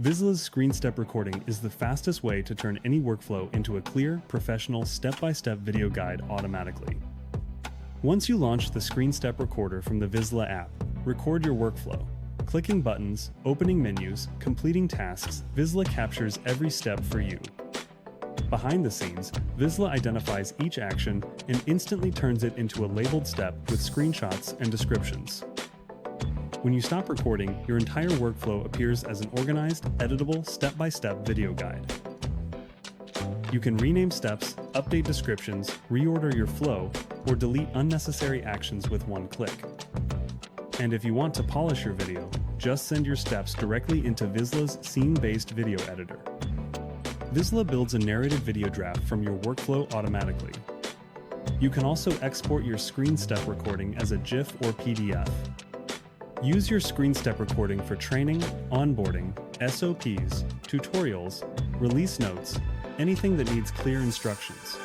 Visla's screen step recording is the fastest way to turn any workflow into a clear, professional, step-by-step video guide automatically. Once you launch the screen step recorder from the Visla app, record your workflow. Clicking buttons, opening menus, completing tasks, Visla captures every step for you. Behind the scenes, Visla identifies each action and instantly turns it into a labeled step with screenshots and descriptions. When you stop recording, your entire workflow appears as an organized, editable, step-by-step video guide. You can rename steps, update descriptions, reorder your flow, or delete unnecessary actions with one click. And if you want to polish your video, just send your steps directly into Visla's scene-based video editor. Visla builds a narrated video draft from your workflow automatically. You can also export your screen step recording as a GIF or PDF. Use your screen step recording for training, onboarding, SOPs, tutorials, release notes, anything that needs clear instructions.